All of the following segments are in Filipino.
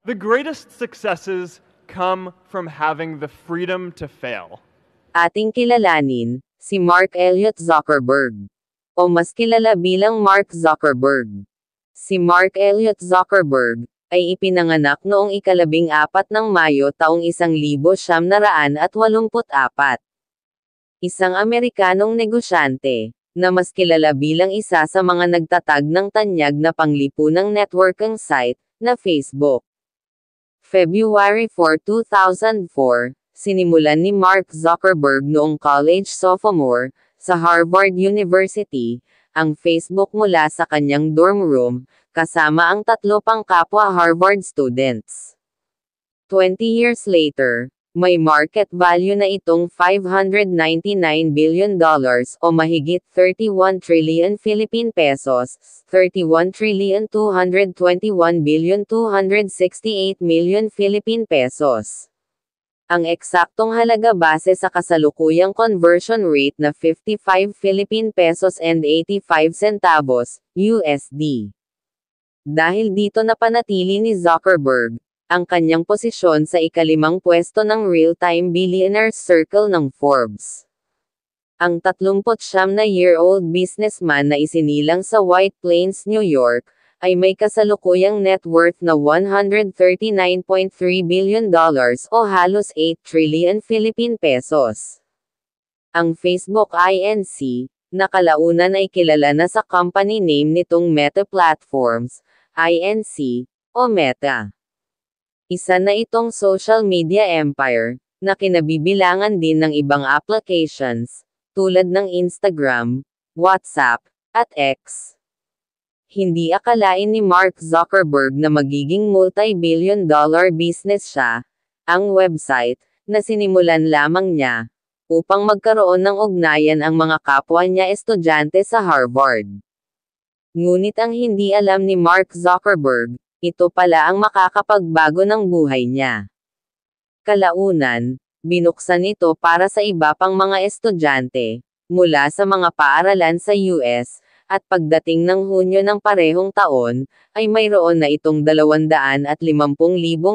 The greatest successes come from having the freedom to fail. Ating kilalanin, si Mark Elliott Zuckerberg. O mas kilala bilang Mark Zuckerberg. Si Mark Elliott Zuckerberg ay ipinanganak noong ika-14 ng Mayo taong 1984. Isang Amerikanong negosyante, na mas kilala bilang isa sa mga nagtatag ng tanyag na panglipunang networking site, na Facebook. February 4, 2004, sinimulan ni Mark Zuckerberg noong college sophomore, sa Harvard University, ang Facebook mula sa kanyang dorm room, kasama ang 3 pang kapwa Harvard students. 20 years later, may market value na itong $599 billion o mahigit 31 trillion Philippine pesos, 31,221,268 million Philippine pesos. Ang eksaktong halaga base sa kasalukuyang conversion rate na 55 Philippine pesos and 85 centavos, USD. Dahil dito napanatili ni Zuckerberg ang kanyang posisyon sa ika-5 pwesto ng Real-Time Billionaires Circle ng Forbes. Ang 39-year-old businessman na isinilang sa White Plains, New York, ay may kasalukuyang net worth na $139.3 billion o halos 8 trillion Philippine pesos. Ang Facebook Inc., na kalaunan ay kilala na sa company name nitong Meta Platforms, Inc., o Meta. Isa na itong social media empire, na kinabibilangan din ng ibang applications, tulad ng Instagram, WhatsApp, at X. Hindi akalain ni Mark Zuckerberg na magiging multi-billion-dollar business siya, ang website, na sinimulan lamang niya, upang magkaroon ng ugnayan ang mga kapwa niya estudyante sa Harvard. Ngunit ang hindi alam ni Mark Zuckerberg, ito pala ang makakapagbago ng buhay niya. Kalaunan, binuksan ito para sa iba pang mga estudyante, mula sa mga paaralan sa US, at pagdating ng Hunyo ng parehong taon, ay mayroon na itong 250,000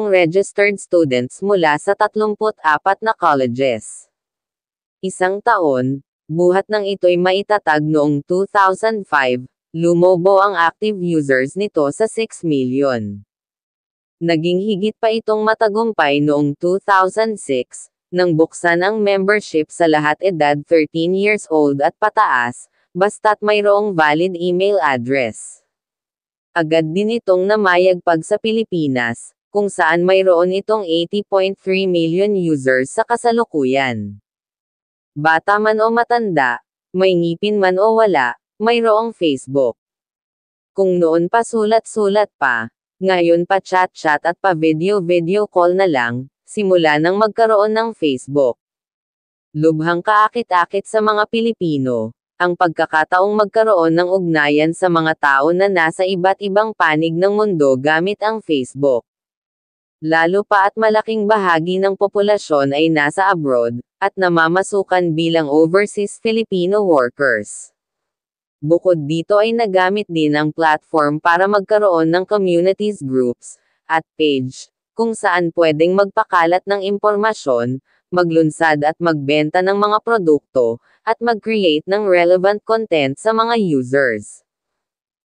registered students mula sa 34 na colleges. Isang taon, buhat ng ito'y maitatag noong 2005, lumobo ang active users nito sa 6 million. Naging higit pa itong matagumpay noong 2006, nang buksan ang membership sa lahat edad 13 years old at pataas, basta't mayroong valid email address. Agad din itong namayagpag sa Pilipinas, kung saan mayroon itong 80.3 million users sa kasalukuyan. Bata man o matanda, may ngipin man o wala, mayroong Facebook. Kung noon pa sulat-sulat pa, ngayon pa chat-chat at pa video-video call na lang, simula nang magkaroon ng Facebook. Lubhang kaakit-akit sa mga Pilipino, ang pagkakataong magkaroon ng ugnayan sa mga tao na nasa iba't ibang panig ng mundo gamit ang Facebook. Lalo pa at malaking bahagi ng populasyon ay nasa abroad, at namamasukan bilang overseas Filipino workers. Bukod dito ay nagamit din ang platform para magkaroon ng communities groups, at page, kung saan pwedeng magpakalat ng impormasyon, maglunsad at magbenta ng mga produkto, at mag-create ng relevant content sa mga users.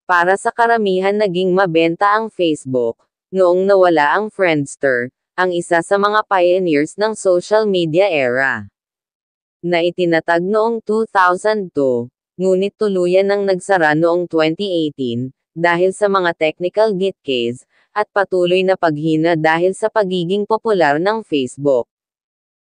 Para sa karamihan naging mabenta ang Facebook, noong nawala ang Friendster, ang isa sa mga pioneers ng social media era. Na itinatag noong 2002, ngunit tuluyan nang nagsara noong 2018, dahil sa mga technical glitches, at patuloy na paghina dahil sa pagiging popular ng Facebook.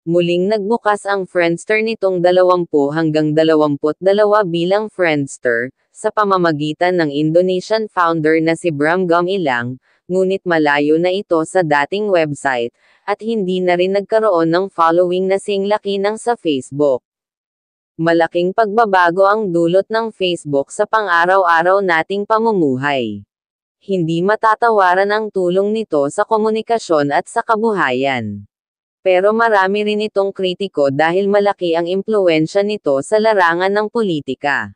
Muling nagbukas ang Friendster nitong 20 hanggang 22 bilang Friendster, sa pamamagitan ng Indonesian founder na si Bram Gumilang, ngunit malayo na ito sa dating website, at hindi na rin nagkaroon ng following na singlaki ng sa Facebook. Malaking pagbabago ang dulot ng Facebook sa pang-araw-araw nating pamumuhay. Hindi matatawaran ang tulong nito sa komunikasyon at sa kabuhayan. Pero marami rin itong kritiko dahil malaki ang impluwensya nito sa larangan ng politika.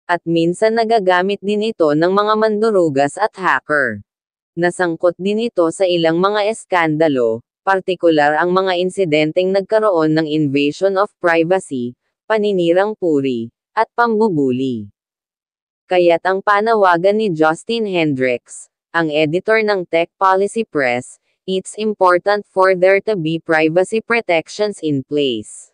At minsan nagagamit din ito ng mga mandurugas at hacker. Nasangkot din ito sa ilang mga eskandalo, partikular ang mga insidenteng nagkaroon ng invasion of privacy, paninirang puri, at pambubuli. Kaya't ang panawagan ni Justin Hendricks, ang editor ng Tech Policy Press, it's important for there to be privacy protections in place.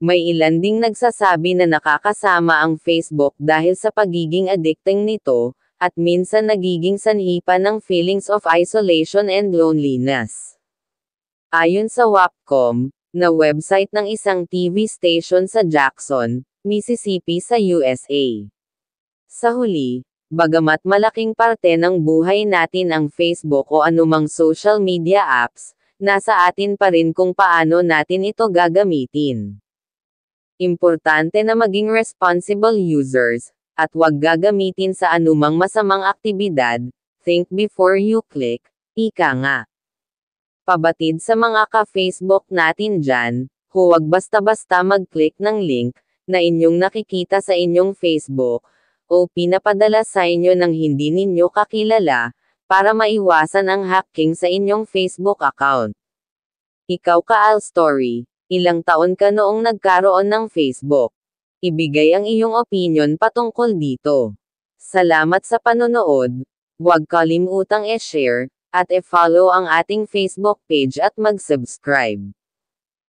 May ilan ding nagsasabi na nakakasama ang Facebook dahil sa pagiging addicting nito, at minsan nagiging sanhi pa ng feelings of isolation and loneliness. Ayon sa Wapcom, na website ng isang TV station sa Jackson, Mississippi sa USA. Sa huli, bagamat malaking parte ng buhay natin ang Facebook o anumang social media apps, nasa atin pa rin kung paano natin ito gagamitin. Importante na maging responsible users, at huwag gagamitin sa anumang masamang aktibidad. Think before you click, ika nga. Pabatid sa mga ka-Facebook natin dyan, huwag basta-basta mag-click ng link na inyong nakikita sa inyong Facebook, o pinapadala sa inyo ng hindi ninyo kakilala, para maiwasan ang hacking sa inyong Facebook account. Ikaw ka Alstory, ilang taon ka noong nagkaroon ng Facebook? Ibigay ang iyong opinion patungkol dito. Salamat sa panonood, huwag kalimutang i-share, at i-follow ang ating Facebook page at mag-subscribe.